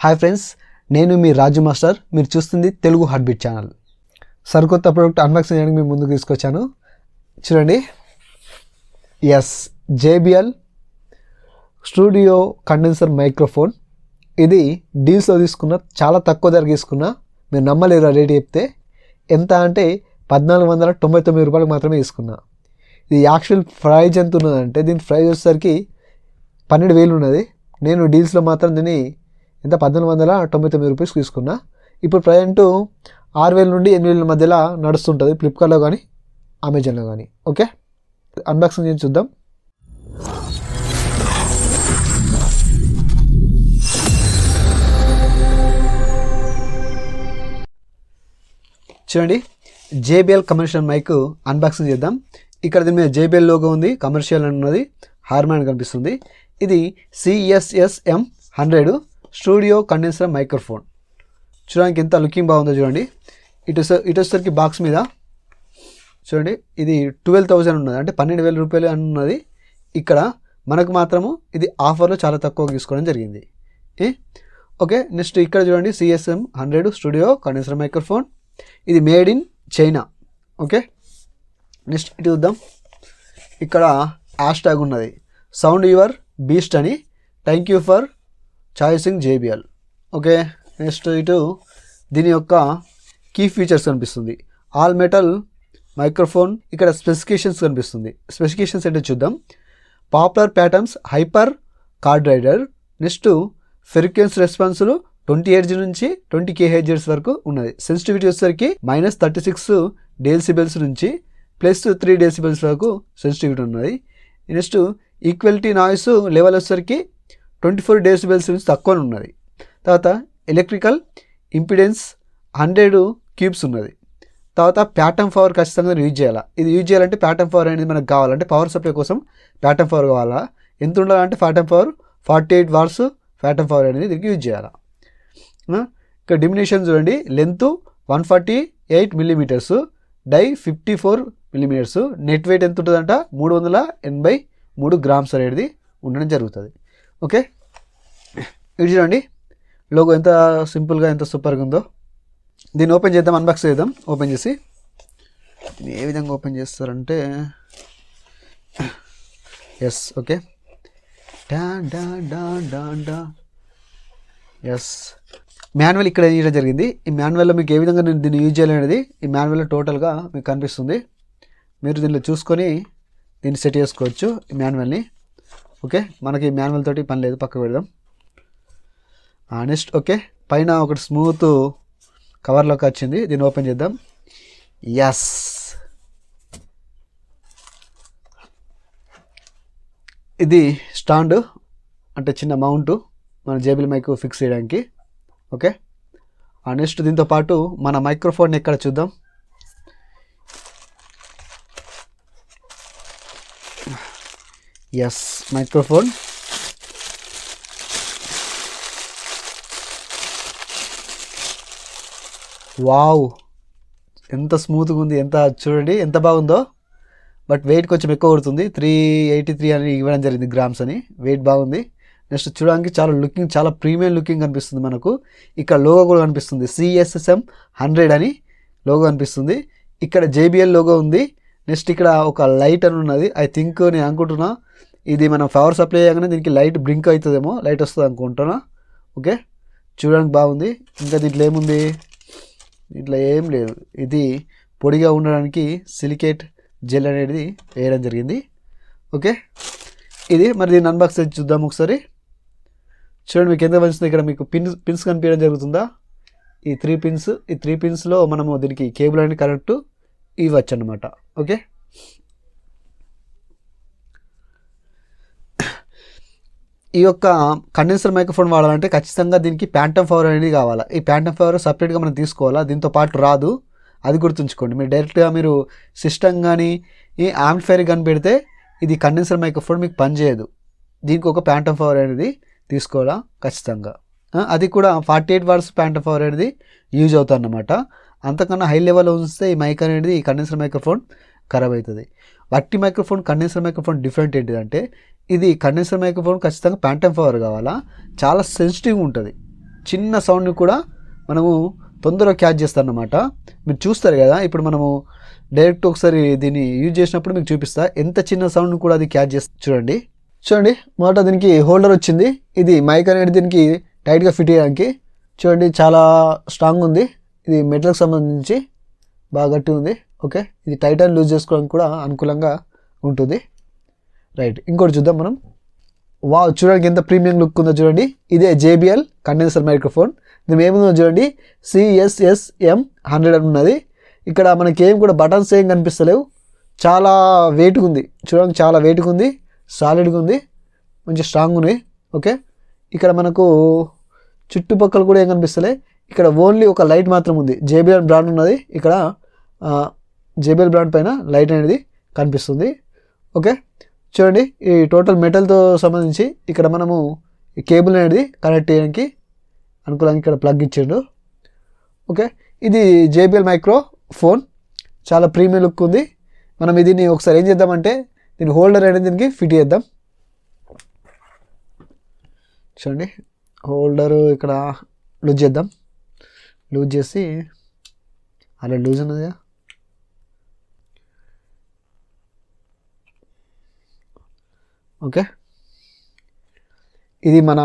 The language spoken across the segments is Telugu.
హాయ్ ఫ్రెండ్స్, నేను మీ రాజు మాస్టర్. మీరు చూస్తుంది తెలుగు హార్ట్ బీట్ ఛానల్. సరికొత్త ప్రోడక్ట్ అన్బాక్సింగ్ చేయడానికి మీ ముందుకు తీసుకొచ్చాను. చూడండి, JBL స్టూడియో కండెన్సర్ మైక్రోఫోన్. ఇది డీల్స్లో తీసుకున్న, చాలా తక్కువ ధరకు తీసుకున్నా. మీరు నమ్మలేరు, రేట్ చెప్తే ఎంత అంటే 1499 రూపాయలకు మాత్రమే తీసుకున్నా. ఇది యాక్చువల్ ప్రైజ్ ఎంత ఉన్నదంటే, దీని ప్రైజ్ వచ్చేసరికి 12,000 ఉన్నది. నేను డీల్స్లో మాత్రం దీన్ని ఎంత 1499 రూపీస్ తీసుకున్నా. ఇప్పుడు ప్రజెంట్ 6,000 నుండి 8,000 మధ్యలో నడుస్తుంటుంది ఫ్లిప్కార్ట్లో కానీ అమెజాన్లో కానీ. ఓకే, అన్బాక్సింగ్ చేసి చూద్దాం. చూడండి, JBL కమర్షియల్ మైక్ అన్బాక్సింగ్ చేద్దాం. ఇక్కడ దీని మీద JBL లోగో ఉంది, కమర్షియల్ అని ఉన్నది, హార్మాన్ కనిపిస్తుంది. ఇది CSSM 100 స్టూడియో కండెన్సర్ మైక్రోఫోన్. చూడడానికి ఎంత లుకింగ్ బాగుందో చూడండి. ఇటు వచ్చేసరికి బాక్స్ మీద చూడండి, ఇది 12,000 ఉన్నది, అంటే 12,000 రూపాయలు అని ఉన్నది. ఇక్కడ మనకు మాత్రము ఇది ఆఫర్లో చాలా తక్కువ తీసుకోవడం జరిగింది. ఓకే, నెక్స్ట్ ఇక్కడ చూడండి, CSM 100 స్టూడియో కండెన్సర్ మైక్రోఫోన్. ఇది made in China. Okay, next ఇటు చూద్దాం. ఇక్కడ హ్యాష్ ట్యాగ్ ఉన్నది, సౌండ్ యువర్ బీస్ట్ అని. Thank you for choosing JBL. Okay, next ఇటు దీని యొక్క కీ ఫీచర్స్ కనిపిస్తుంది. All metal microphone. ఇక్కడ స్పెసిఫికేషన్స్ కనిపిస్తుంది. స్పెసిఫికేషన్స్ ఏంటో చూద్దాం. Popular patterns hyper card rider. Next frequency రెస్పాన్సులు 20 Hz నుంచి 20 kHz వరకు ఉన్నది. సెన్సిటివిటీ వచ్చేసరికి -36 డెసిబెల్స్ నుంచి +3 డెసిబెల్స్ వరకు సెన్సిటివిటీ ఉన్నది. నెక్స్ట్ ఈక్వలిటీ నాయిస్ లెవెల్ వచ్చేసరికి 24 డెసిబెల్స్ నుంచి తక్కువ ఉన్నది. తర్వాత ఎలక్ట్రికల్ ఇంపిడెన్స్ 100 క్యూబ్స్ ఉన్నది. తర్వాత ప్యాటర్న్ పవర్ ఖచ్చితంగా యూజ్ చేయాలి. ఇది యూజ్ చేయాలంటే ప్యాటర్న్ పవర్ అనేది మనకు కావాలంటే పవర్ సప్లై కోసం ప్యాటర్న్ పవర్ కావాలా. ఎంత ఉండాలంటే pattern power 48 watts pattern power అనేది దీనికి యూజ్ చేయాలి. ఇక్కడ డిమినేషన్ చూడండి, length 148 millimetres, dia 54 millimetres. Net weight ఎంత ఉంటుందంట 383 గ్రామ్స్ అనేది ఉండడం జరుగుతుంది. ఓకే, ఇది చూడండి లోగో ఎంత సింపుల్గా, ఎంత సూపర్గా ఉందో. దీన్ని ఓపెన్ చేద్దాం, అన్బాక్స్ చేద్దాం. ఓపెన్ చేసి ఏ విధంగా ఓపెన్ చేస్తారంటే ఓకే, మాన్యువల్ ఇక్కడ చేయడం జరిగింది. ఈ మాన్యువల్లో మీకు ఏ విధంగా నేను దీన్ని యూజ్ చేయాలనేది ఈ మాన్యువల్లో టోటల్గా మీకు కనిపిస్తుంది. మీరు దీనిలో చూసుకొని దీన్ని సెట్ చేసుకోవచ్చు ఈ మాన్యువల్ని. ఓకే, మనకి మాన్యువల్ తోటి పని లేదు, పక్క పెడదాం. నెక్స్ట్ ఓకే, పైన ఒకటి స్మూత్ కవర్లోకి వచ్చింది. దీన్ని ఓపెన్ చేద్దాం. ఇది స్టాండ్, అంటే చిన్న మౌంట్ మన JBL మైక్ ఫిక్స్ చేయడానికి. ఓకే, నెక్స్ట్ దీంతో పాటు మన మైక్రోఫోన్ ఎక్కడ చూద్దాం. మైక్రోఫోన్. వావ్, ఎంత స్మూత్గా ఉంది, ఎంత చూడండి ఎంత బాగుందో. బట్ వెయిట్ కొంచెం ఎక్కువ పడుతుంది, 383 అని ఇవ్వడం జరిగింది గ్రామ్స్ అని. వెయిట్ బాగుంది. నెక్స్ట్ చూడడానికి చాలా ప్రీమియం లుకింగ్ కనిపిస్తుంది మనకు. ఇక్కడ లోగో కూడా కనిపిస్తుంది, CSSM 100 అని లోగో కనిపిస్తుంది. ఇక్కడ JBL లోగో ఉంది. నెక్స్ట్ ఇక్కడ ఒక లైట్ అని ఉన్నది. ఐ థింక్ నేను అనుకుంటున్నా ఇది మనం పవర్ సప్లై చేయగానే దీనికి లైట్ బ్లింక్ అవుతుందేమో, లైట్ వస్తుంది అనుకుంటున్నా. ఓకే, చూడడానికి బాగుంది. ఇంకా దీంట్లో ఏముంది, ఇట్లా ఏం లేదు. ఇది పొడిగా ఉండడానికి సిలికేట్ జెల్ అనేది వేయడం జరిగింది. ఓకే, ఇది మరి దీన్ని అన్బాక్స్ చేసి చూద్దాం ఒకసారి. చూడండి, మీకు ఎంత మంచిది. ఇక్కడ మీకు పిన్స్ కనిపించడం జరుగుతుందా, ఈ 3 పిన్స్. ఈ 3 పిన్స్లో మనము దీనికి కేబుల్ అనేది కరెక్ట్ ఇవ్వచ్చు అన్నమాట. ఓకే, ఈ యొక్క కండెన్సర్ మైక్రోఫోన్ వాడాలంటే ఖచ్చితంగా దీనికి ప్యాంటమ్ పవర్ అనేది కావాలా. ఈ ప్యాంటమ్ పవర్ సపరేట్గా మనం తీసుకోవాలా, దీంతో పాటు రాదు. అది గుర్తుంచుకోండి. మీరు డైరెక్ట్గా మీరు సిస్టమ్ కానీ ఈ యాంప్లిఫైర్ కానీ పెడితే ఇది కండెన్సర్ మైక్రోఫోన్ మీకు పనిచేయదు. దీనికి ఒక ప్యాంటమ్ పవర్ అనేది తీసుకోవాలా ఖచ్చితంగా. అది కూడా 48 వాట్స్ ప్యాంటమ్ పవర్ అనేది యూజ్ అవుతుంది అన్నమాట. అంతకన్నా హై లెవెల్లో ఉంచితే ఈ మైక్ అనేది, ఈ కండెన్సర్ మైక్రోఫోన్ ఖరాబ్ అవుతుంది. వట్టి మైక్రోఫోన్ కండెన్సర్ మైక్రోఫోన్ డిఫరెంట్ ఏంటిదంటే, ఇది కండెన్సర్ మైక్రోఫోన్ ఖచ్చితంగా ప్యాంటమ్ పవర్ కావాలా, చాలా సెన్సిటివ్ ఉంటుంది. చిన్న సౌండ్ని కూడా మనము తొందరగా క్యాచ్ చేస్తారన్నమాట. మీరు చూస్తారు కదా, ఇప్పుడు మనము డైరెక్ట్ ఒకసారి దీన్ని యూజ్ చేసినప్పుడు మీకు చూపిస్తా ఎంత చిన్న సౌండ్ని కూడా అది క్యాచ్ చేస్తుంది. చూడండి మొదట దీనికి హోల్డర్ వచ్చింది. ఇది మైక్ అనేది దీనికి టైట్గా ఫిట్ చేయడానికి. చూడండి చాలా స్ట్రాంగ్ ఉంది. ఇది మెటల్కి సంబంధించి బాగా గట్టి ఉంది. ఓకే, ఇది టైట్ అండ్ లూజ్ చేసుకోవడానికి కూడా అనుకూలంగా ఉంటుంది. రైట్, ఇంకోటి చూద్దాం మనం. వావ్, చూడడానికి ఎంత ప్రీమియం లుక్ ఉందో చూడండి. ఇదే JBL కండెన్సర్ మైక్రోఫోన్. దీని ఏముందో చూడండి, CSSM 100 అని ఉన్నది. ఇక్కడ మనకి ఏం కూడా బటన్స్ ఏం కనిపిస్తలేవు. చాలా వెయిట్గా ఉంది, చూడడానికి చాలా వెయిట్గా ఉంది, సాలిడ్గా ఉంది, మంచి స్ట్రాంగ్ ఉన్నాయి. ఓకే, ఇక్కడ మనకు చుట్టుపక్కల కూడా ఏం కనిపిస్తలే. ఇక్కడ ఓన్లీ ఒక లైట్ మాత్రం ఉంది. JBL బ్రాండ్ ఉన్నది. ఇక్కడ JBL బ్రాండ్ పైన లైట్ అనేది కనిపిస్తుంది. ఓకే, చూడండి ఈ టోటల్ మెటల్తో సంబంధించి ఇక్కడ మనము ఈ కేబుల్ అనేది కనెక్ట్ చేయడానికి అనుకూలంగా ఇక్కడ ప్లగ్ ఇచ్చిండు. ఓకే, ఇది JBL మైక్రోఫోన్ చాలా ప్రీమియం లుక్ ఉంది. మనం దీన్ని ఒకసారి ఏం చేద్దామంటే దీని హోల్డర్ అనేది దీనికి ఫిట్ చేద్దాం. చూడండి హోల్డర్ ఇక్కడ లూజ్ చేద్దాం. లూజ్ చేసి అలా లూజ్ ఉన్నది. ఓకే, ఇది మన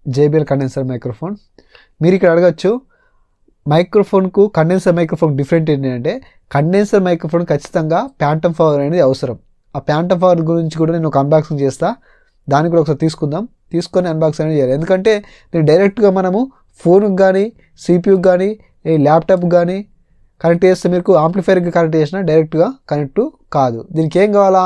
JBL కండెన్సర్ మైక్రోఫోన్. మీరు ఇక్కడ అడగచ్చు మైక్రోఫోన్కు కండెన్సర్ మైక్రోఫోన్ డిఫరెంట్ ఏంటంటే, కండెన్సర్ మైక్రోఫోన్ ఖచ్చితంగా ప్యాంటమ్ పవర్ అనేది అవసరం. ఆ ప్యాంటమ్ పవర్ గురించి కూడా నేను ఒక అన్బాక్సింగ్ చేస్తా. దాన్ని కూడా ఒకసారి తీసుకొని అన్బాక్సింగ్ అనేది చేయాలి. ఎందుకంటే దీన్ని డైరెక్ట్గా మనము ఫోన్కి కానీ CPUకి కానీ ల్యాప్టాప్కి కానీ కనెక్ట్ చేస్తే మీకు ఆంప్లిఫైర్కి కనెక్ట్ చేసినా డైరెక్ట్గా కనెక్ట్ కాదు. దీనికి ఏం కావాలా,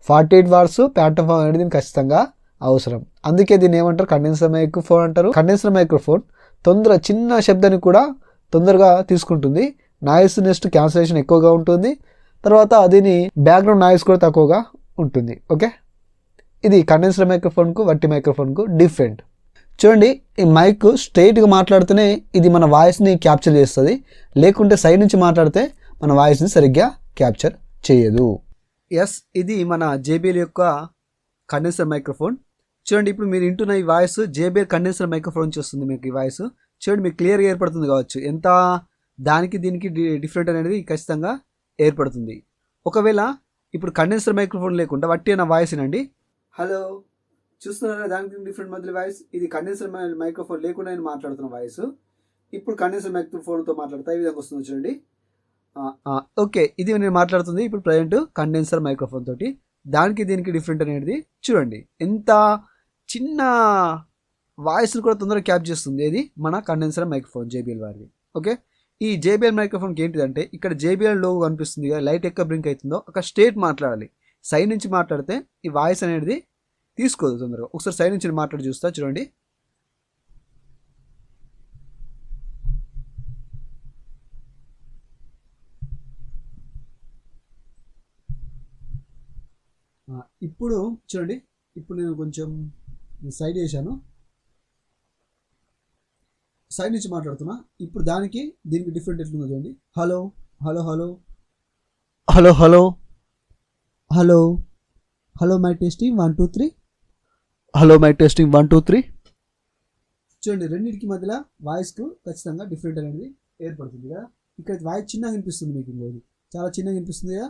48 వాట్స్ ప్యాంటమ్ పవర్ అనేది దీనికి ఖచ్చితంగా అవసరం. అందుకే దీన్ని ఏమంటారు, కండెన్సర్ మైక్రోఫోన్ అంటారు. కండెన్సర్ మైక్రోఫోన్ చిన్న శబ్దాన్ని కూడా తొందరగా తీసుకుంటుంది. నాయిస్ నెక్స్ట్ క్యాన్సలేషన్ ఎక్కువగా ఉంటుంది. తర్వాత దీని బ్యాక్గ్రౌండ్ నాయిస్ కూడా తక్కువగా ఉంటుంది. ఓకే, ఇది కండెన్సర్ మైక్రోఫోన్కు వట్టి మైక్రోఫోన్కు డిఫరెంట్. చూడండి ఈ మైక్ స్ట్రైట్గా మాట్లాడితేనే ఇది మన వాయిస్ని క్యాప్చర్ చేస్తుంది. లేకుంటే సైడ్ నుంచి మాట్లాడితే మన వాయిస్ని సరిగ్గా క్యాప్చర్ చేయదు. ఎస్, ఇది మన JBL యొక్క కండెన్సర్ మైక్రోఫోన్. చూడండి ఇప్పుడు మీరు వింటున్న ఈ వాయిస్ JBL కండెన్సర్ మైక్రోఫోన్ నుంచి వస్తుంది. మీకు ఈ వాయిస్ చూడండి మీకు క్లియర్గా ఏర్పడుతుంది కావచ్చు. ఎంత దానికి దీనికి డిఫరెంట్ అనేది ఖచ్చితంగా ఏర్పడుతుంది. ఒకవేళ ఇప్పుడు కండెన్సర్ మైక్రోఫోన్ లేకుండా వట్టి అన్న వాయిస్ వినండి. హలో, చూస్తున్నారా దానికి డిఫరెంట్ మధ్య వాయిస్. ఇది కండెన్సర్ మైక్రోఫోన్ లేకుండా నేను మాట్లాడుతున్న వాయిస్. ఇప్పుడు కండెన్సర్ మైక్రోఫోన్తో మాట్లాడతా ఈ విధంగా వస్తుంది చూడండి. ఓకే, ఇది నేను మాట్లాడుతుంది ఇప్పుడు ప్రజెంట్ కండెన్సర్ మైక్రోఫోన్ తోటి. దానికి దీనికి డిఫరెంట్ అనేది చూడండి. ఎంత చిన్న వాయిస్ని కూడా తొందరగా క్యాప్చర్ చేస్తుంది. ఇది మన కండెన్సర్ మైక్రోఫోన్ JBL వారిది. ఓకే, ఈ JBL మైక్రోఫోన్కి ఏంటిదంటే ఇక్కడ JBL లోగో కనిపిస్తుంది కదా, లైట్ ఎక్కడ బ్రింక్ అవుతుందో అక్కడ స్ట్రేట్ మాట్లాడాలి. సైడ్ నుంచి మాట్లాడితే ఈ వాయిస్ అనేది తీసుకోదు తొందరగా. ఒకసారి సైడ్ నుంచి మాట్లాడి చూస్తా చూడండి. ఇప్పుడు చూడండి, ఇప్పుడు నేను కొంచెం సైడ్ చేశాను, సైడ్ నుంచి మాట్లాడుతున్నా. ఇప్పుడు దానికి దీనికి డిఫరెంట్ ఎట్లుందో చూడండి. Hello hello hello hello hello hello hello my testing 1 2 3 hello my testing 1 2 3. చూడండి రెండింటికి మధ్యలో వాయిస్కు ఖచ్చితంగా డిఫరెంట్ అనేది ఏర్పడుతుంది కదా. ఇక్కడ వాయిస్ చిన్నగా వినిపిస్తుంది, మీకు ఇంకోది చాలా చిన్నగా వినిపిస్తుంది కదా.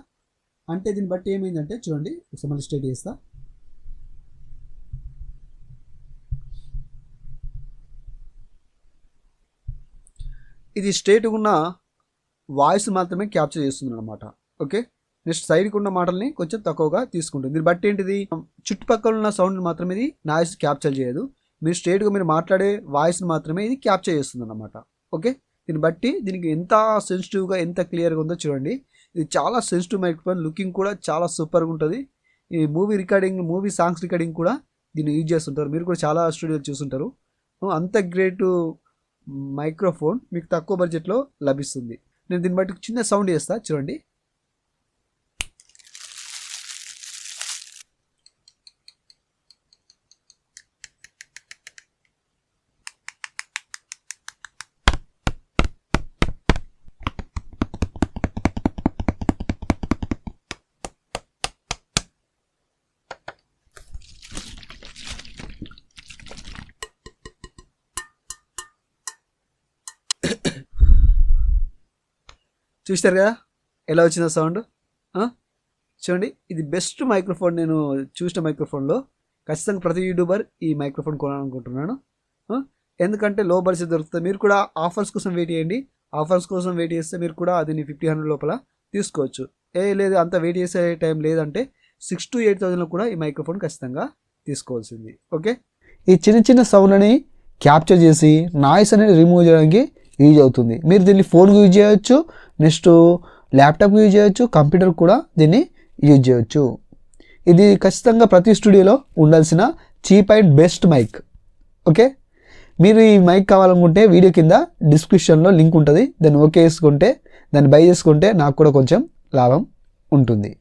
అంటే దీన్ని బట్టి ఏమైందంటే చూడండి, ఒకసారి మళ్ళీ స్ట్రైట్ చేస్తా. ఇది స్ట్రైట్గా ఉన్న వాయిస్ మాత్రమే క్యాప్చర్ చేస్తుంది అనమాట. ఓకే, నెక్స్ట్ సైడ్కి ఉన్న మాటల్ని కొంచెం తక్కువగా తీసుకుంటుంది. దీన్ని బట్టి ఏంటిది, చుట్టుపక్కల ఉన్న సౌండ్ మాత్రమే ఇది నాయిస్ క్యాప్చర్ చేయదు. మీరు స్ట్రైట్గా మీరు మాట్లాడే వాయిస్ని మాత్రమే ఇది క్యాప్చర్ చేస్తుంది అన్నమాట. ఓకే, దీన్ని బట్టి దీనికి ఎంత సెన్సిటివ్గా ఎంత క్లియర్గా ఉందో చూడండి. ఇది చాలా సెన్సిటివ్ మైక్రోఫోన్, లుకింగ్ కూడా చాలా సూపర్గా ఉంటుంది. ఈ మూవీ సాంగ్స్ రికార్డింగ్ కూడా దీన్ని యూజ్ చేస్తుంటారు. మీరు కూడా చాలా స్టూడియోలు చూస్తుంటారు. అంత గ్రేట్ మైక్రోఫోన్ మీకు తక్కువ బడ్జెట్లో లభిస్తుంది. నేను దీన్ని బట్టి చిన్న సౌండ్ చేస్తా చూడండి. చూస్తారు కదా ఎలా వచ్చిందో సౌండ్. చూడండి, ఇది బెస్ట్ మైక్రోఫోన్ నేను చూసిన మైక్రోఫోన్లో. ఖచ్చితంగా ప్రతి యూట్యూబర్ ఈ మైక్రోఫోన్ కొనాలనుకుంటున్నాను. ఎందుకంటే లో బడ్జెట్ దొరుకుతుంది. మీరు కూడా ఆఫర్స్ కోసం వెయిట్ చేయండి. ఆఫర్స్ కోసం వెయిట్ చేస్తే మీరు కూడా అది 50-100 లోపల తీసుకోవచ్చు. లేదు అంత వెయిట్ చేసే టైం లేదంటే 6,000 to 8,000లో కూడా ఈ మైక్రోఫోన్ ఖచ్చితంగా తీసుకోవాల్సింది. ఓకే, ఈ చిన్న చిన్న సౌండ్ని క్యాప్చర్ చేసి నాయిస్ అనేది రిమూవ్ చేయడానికి యూజ్ అవుతుంది. మీరు దీన్ని ఫోన్కి యూజ్ చేయవచ్చు, నెక్స్ట్ ల్యాప్టాప్కి యూజ్ చేయవచ్చు, కంప్యూటర్ కూడా దీన్ని యూజ్ చేయవచ్చు. ఇది ఖచ్చితంగా ప్రతి స్టూడియోలో ఉండాల్సిన cheap and best mic. Okay, మీరు ఈ మైక్ కావాలనుకుంటే వీడియో కింద డిస్క్రిప్షన్లో లింక్ ఉంటుంది. దాన్ని ఓకే చేసుకుంటే, దాన్ని బై చేసుకుంటే నాకు కూడా కొంచెం లాభం ఉంటుంది.